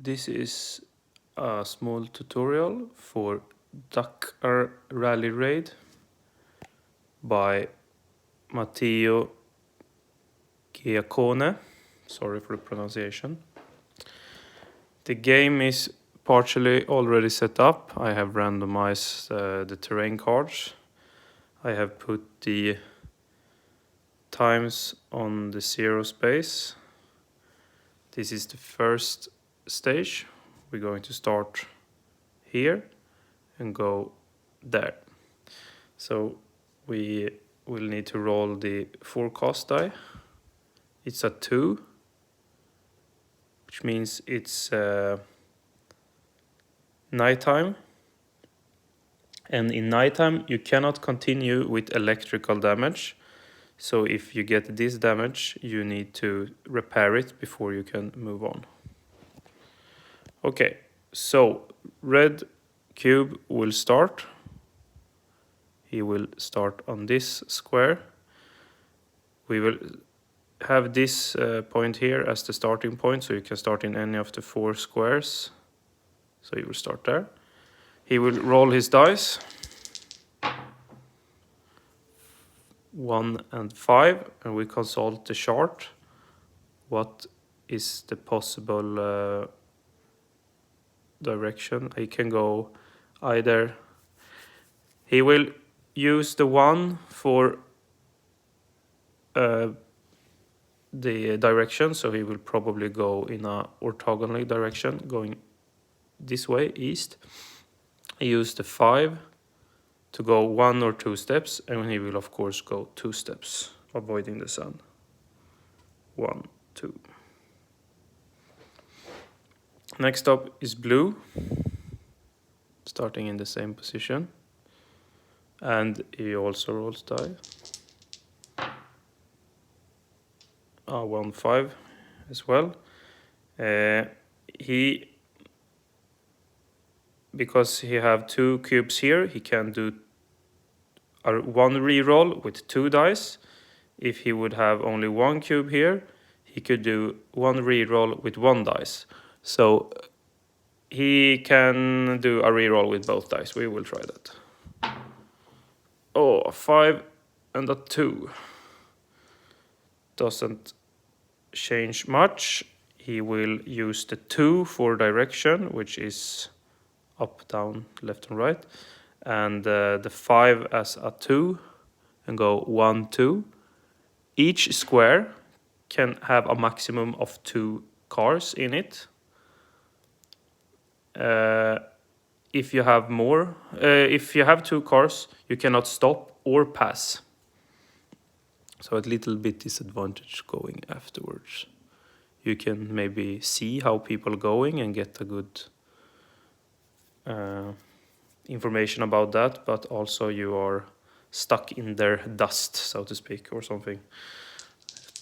This is a small tutorial for DKR Rally Raid by Matteo Giacone. Sorry for the pronunciation. The game is partially already set up. I have randomized the terrain cards. I have put the times on the 0 space. This is the first stage. We're going to start here and go there. So we will need to roll the forecast die. It's a 2, which means it's nighttime. And in nighttime you cannot continue with electrical damage. So if you get this damage, you need to repair it before you can move on. Okay, so red cube will start. He will start on this square. We will have this point here as the starting point, so you can start in any of the 4 squares. So he will start there. He will roll his dice. 1 and 5, and we consult the chart. What is the possible direction? He can go either. He will use the 1 for the direction, so he will probably go in a orthogonal direction, going this way, east. He used the 5 to go 1 or 2 steps, and he will of course go 2 steps, avoiding the sun. 1, 2. Next up is blue, starting in the same position, and he also rolls die. 1, 5 as well. Because he have 2 cubes here, he can do one reroll with 2 dice. If he would have only 1 cube here, he could do 1 reroll with 1 dice. So he can do a reroll with both dice. We will try that. Oh, a 5 and a 2. Doesn't change much. He will use the 2 for direction, which is up, down, left and right, and the 5 as a 2, and go 1, 2. Each square can have a maximum of 2 cars in it. If you have more, if you have 2 cars, you cannot stop or pass. So a little bit disadvantage going afterwards. You can maybe see how people are going and get a good information about that, but also you are stuck in their dust, so to speak, or something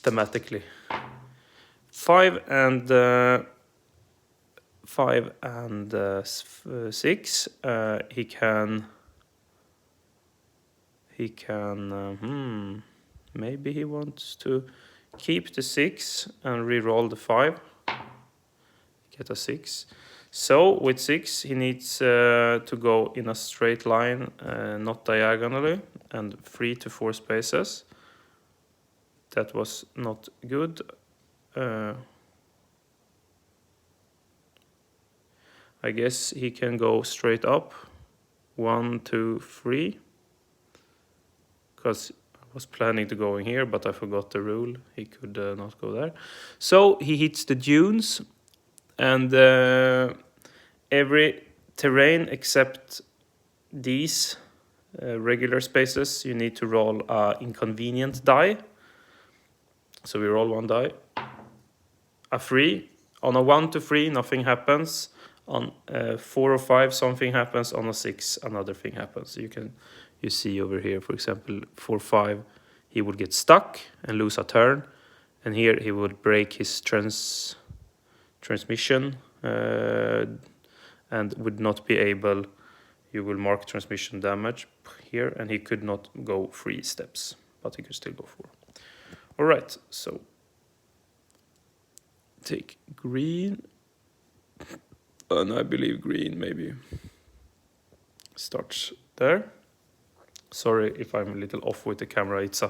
thematically. 5 and 6. He can maybe he wants to keep the 6 and re-roll the 5. Get a 6. So with 6 he needs to go in a straight line, not diagonally, and 3 to 4 spaces. That was not good. I guess he can go straight up. 1, 2, 3. Because I was planning to go in here, but I forgot the rule. He could not go there. So he hits the dunes, and every terrain except these regular spaces, you need to roll an inconvenient die. So we roll 1 die. A 3. On a 1 to 3, nothing happens. On 4 or 5, something happens. On a 6, another thing happens. You see over here, for example, 4, 5, he would get stuck and lose a turn. And here he would break his transmission and would not be able. You will mark transmission damage here, and he could not go 3 steps, but he could still go 4. All right, so take green And I believe green maybe starts there. Sorry if I'm a little off with the camera. It's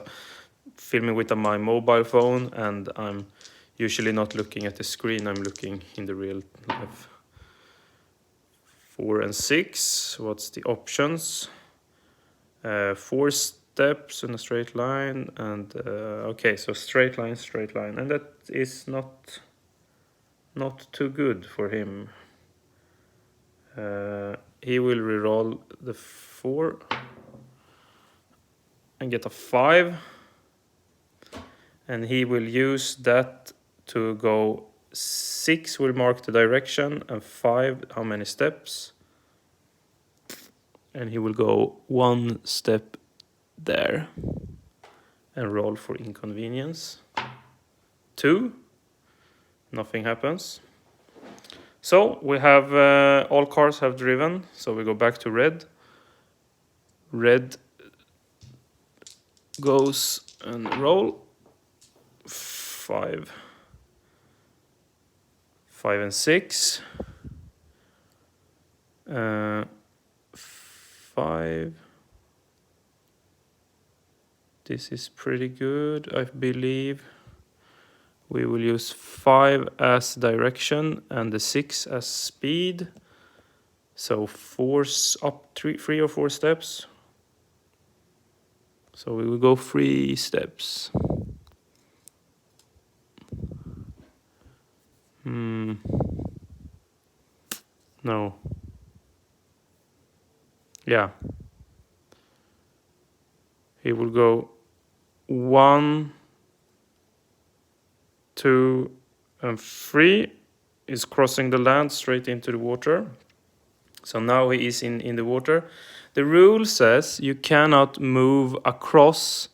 filming with my mobile phone, and I'm usually not looking at the screen. I'm looking in the real life. 4 and 6. What's the options? 4 steps in a straight line, and okay, so straight line, and that is not too good for him. He will reroll the 4 and get a 5, and he will use that to go 6 will mark the direction, and 5 how many steps, and he will go 1 step there and roll for inconvenience. 2, nothing happens. So we have all cars have driven, so we go back to red. Red goes and roll 5 and 6. 5. This is pretty good, I believe. We will use 5 as direction and the 6 as speed. So 4 up 3 or 4 steps. So we will go 3 steps. No. Yeah. He will go 1, 2, and 3. Is crossing the land straight into the water. So now he is in the water. The rule says you cannot move across.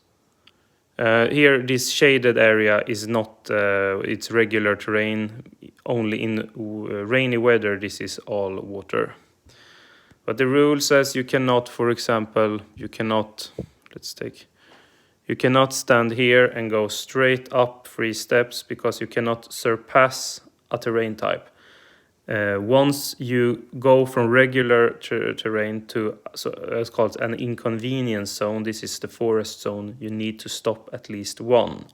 Here, this shaded area is not, it's regular terrain. Only in rainy weather, this is all water. But the rule says you cannot, for example, you cannot stand here and go straight up 3 steps because you cannot surpass a terrain type. Once you go from regular terrain to, so it's called an inconvenience zone, this is the forest zone, you need to stop at least 1.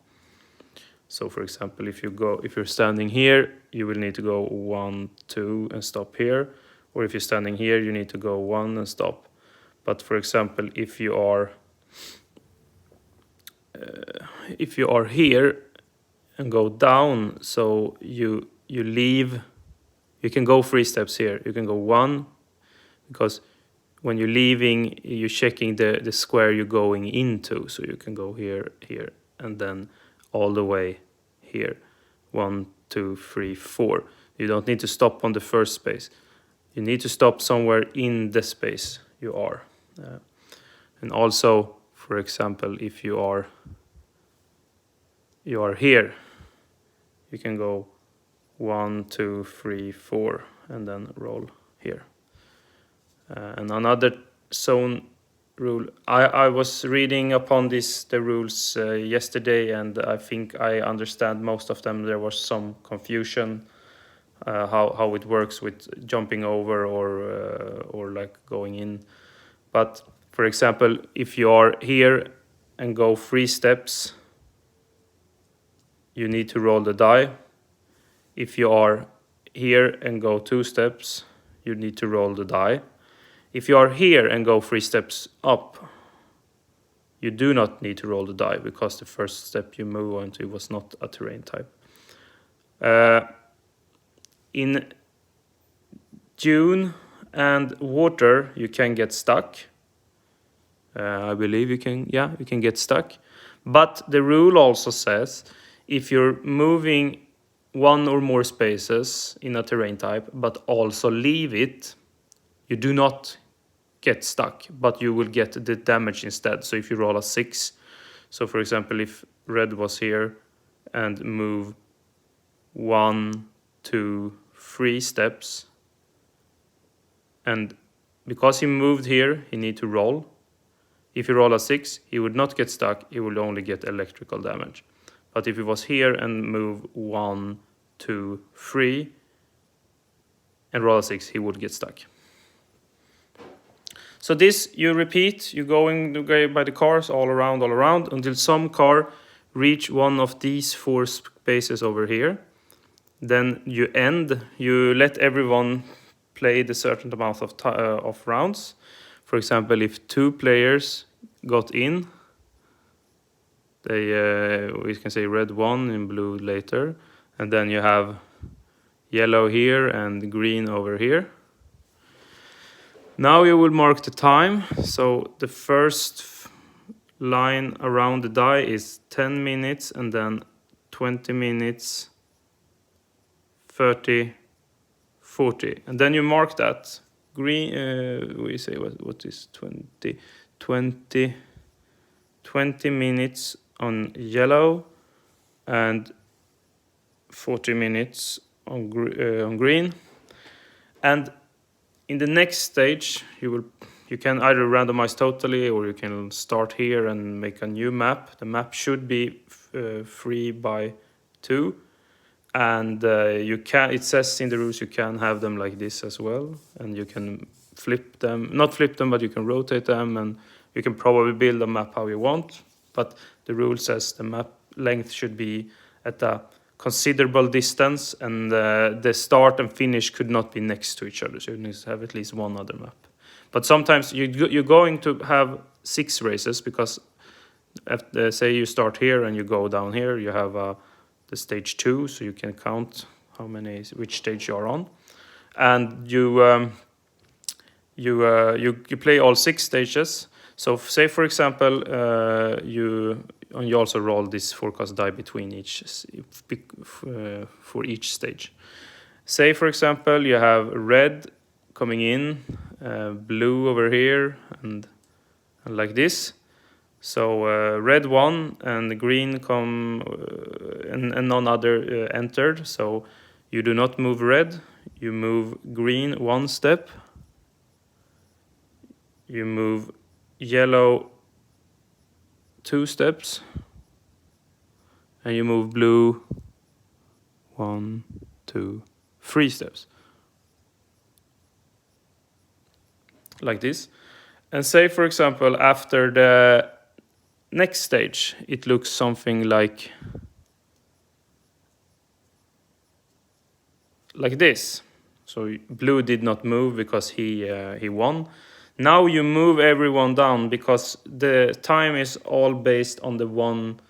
So for example, if you're standing here, you will need to go 1, 2 and stop here. Or if you're standing here, you need to go 1 and stop. But for example, if you are here and go down, so you leave, you can go 3 steps here. You can go 1, because when you're leaving, you're checking the square you're going into. So you can go here, and then all the way here. 1, 2, 3, 4. You don't need to stop on the first space. You need to stop somewhere in the space you are. And also, for example, if you are here, you can go 1, 2, 3, 4, and then roll here. And another zone rule, I was reading upon the rules yesterday, and I think I understand most of them. There was some confusion how it works with jumping over or like going in. But for example, if you are here and go 3 steps, you need to roll the die. If you are here and go 2 steps, you need to roll the die. If you are here and go 3 steps up, you do not need to roll the die because the first step you move onto was not a terrain type. In dune and water, you can get stuck. I believe you can get stuck. But the rule also says if you're moving 1 or more spaces in a terrain type, but also leave it, you do not get stuck, but you will get the damage instead. So if you roll a 6, so for example, if red was here and move 1, 2, 3 steps, and because he moved here, he need to roll. If you roll a 6, he would not get stuck, he would only get electrical damage. But if he was here and move 1, 2, 3, and roll a 6, he would get stuck. So this you repeat, you going by the cars all around until some car reach one of these 4 spaces over here. Then you let everyone play the certain amount of rounds. For example, if 2 players got in, we can say red 1 and blue later, and then you have yellow here and green over here. Now you will mark the time. So the first line around the die is 10 minutes, and then 20 minutes, 30, 40, and then you mark that green. We say what is 20 minutes on yellow and 40 minutes on green. And in the next stage, you can either randomize totally, or you can start here and make a new map. The map should be 3 by 2, and it says in the rules you can have them like this as well, and you can flip them, not flip them, but you can rotate them, and you can probably build a map how you want. But the rule says the map length should be at a considerable distance, and the start and finish could not be next to each other, so you need to have at least one other map. But sometimes you're going to have 6 races, because say you start here and you go down here, you have the stage 2, so you can count which stage you are on, and you play all 6 stages. So say for example you also roll this forecast die between for each stage. Say for example you have red coming in, blue over here, and like this. So red 1 and green come and none other entered. So you do not move red, you move green 1 step, you move yellow 2 steps, and you move blue 1, 2, 3 steps. Like this. And say for example after the next stage it looks something like this. So blue did not move because he won. Now you move everyone down, because the time is all based on the one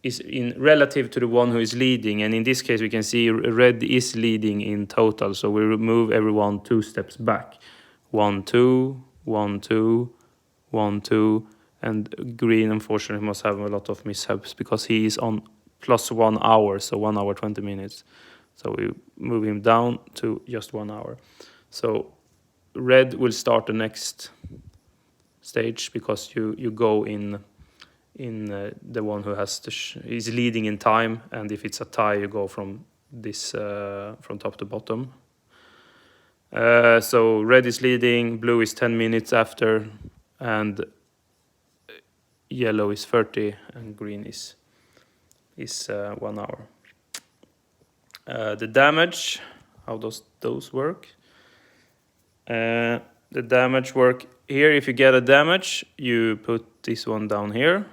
is in relative to the one who is leading, and in this case we can see red is leading in total, so we move everyone 2 steps back. 1, 2, 1, 2, 1, 2, and green unfortunately must have a lot of mishaps because he is on plus 1 hour, so 1 hour 20 minutes. So we move him down to just 1 hour. So red will start the next stage, because you go in the one who is leading in time, and if it's a tie you go from this from top to bottom. So red is leading, blue is 10 minutes after, and yellow is 30, and green is 1 hour. The damage, how does those work? The damage work here. If you get a damage, you put this one down here,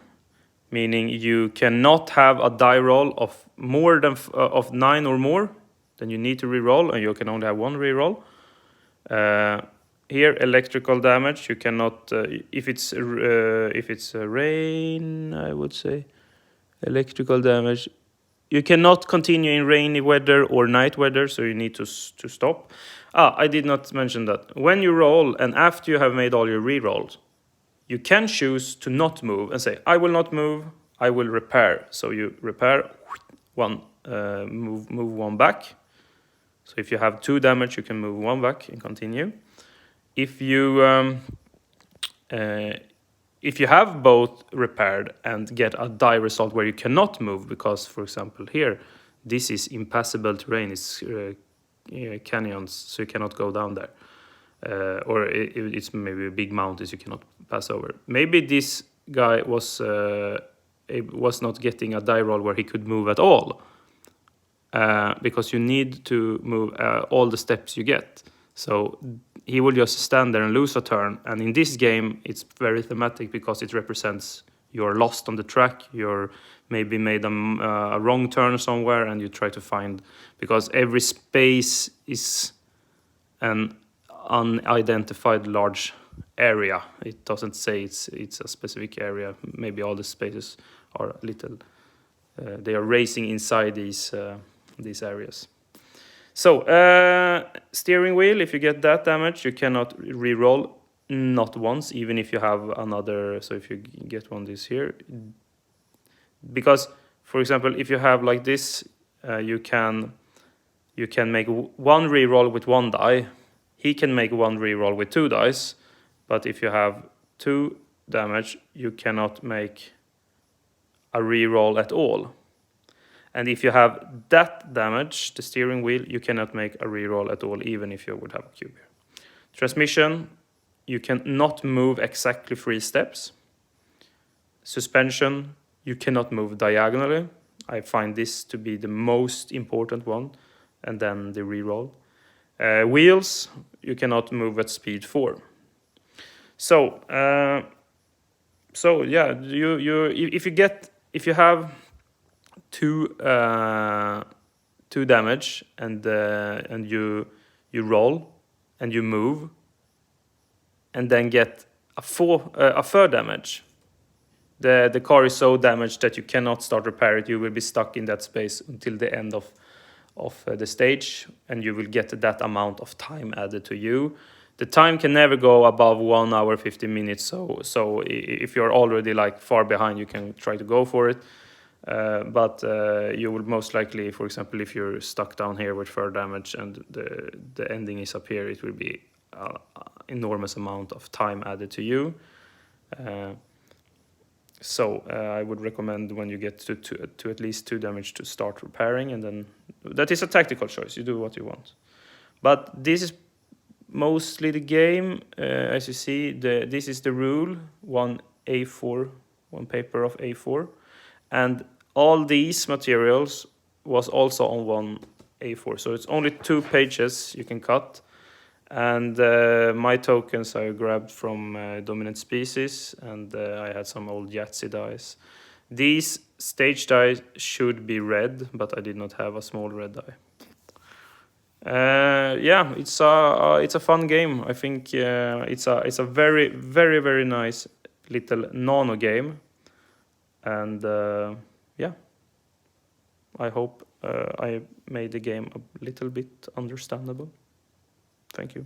meaning you cannot have a die roll of more than of 9 or more. Then you need to re-roll, and you can only have 1 re-roll. Here, electrical damage, you cannot. If it's rain, I would say electrical damage. You cannot continue in rainy weather or night weather, so you need to stop. I did not mention that. When you roll, and after you have made all your re-rolls, you can choose to not move and say, I will not move, I will repair. So you repair 1, move 1 back. So if you have 2 damage, you can move 1 back and continue. If you have both repaired and get a die result where you cannot move, because, for example, here, this is impassable terrain, it's canyons, so you cannot go down there. Or it's maybe big mountains you cannot pass over. Maybe this guy was not getting a die roll where he could move at all. because you need to move all the steps you get. So he will just stand there and lose a turn. And in this game, it's very thematic because it represents you're lost on the track, you're maybe made a wrong turn somewhere, and you try to find, because every space is an unidentified large area. It doesn't say it's a specific area. Maybe all the spaces are a little, they are racing inside these areas. So steering wheel, if you get that damage, you cannot re-roll, not once, even if you have another. So if you get one this here, because for example, if you have like this, you can make one re-roll with one die. He can make one re-roll with two dice, but if you have 2 damage, you cannot make a re-roll at all. And if you have that damage, the steering wheel, you cannot make a re-roll at all, even if you would have a cube here. Transmission, you cannot move exactly 3 steps. Suspension, you cannot move diagonally. I find this to be the most important one, and then the re-roll. Wheels, you cannot move at speed 4. So, yeah, if you have 2 damage and you roll and you move and then get a 4 damage, the car is so damaged that you cannot start repair it. You will be stuck in that space until the end of the stage, and you will get that amount of time added to you. The time can never go above 1 hour 15 minutes. So if you're already like far behind, you can try to go for it. But you will most likely, for example, if you're stuck down here with 4 damage and the ending is up here, it will be an enormous amount of time added to you. So I would recommend when you get to at least 2 damage to start repairing, and then that is a tactical choice. You do what you want. But this is mostly the game. As you see, this is the rule, one paper of A4. And all these materials was also on one A4. So it's only 2 pages you can cut. And my tokens I grabbed from Dominant Species, and I had some old Yahtzee dice. These stage dice should be red, but I did not have a small red die. Yeah, it's a fun game. I think it's a very, very, very nice little nano game, and yeah, I hope I made the game a little bit understandable. Thank you.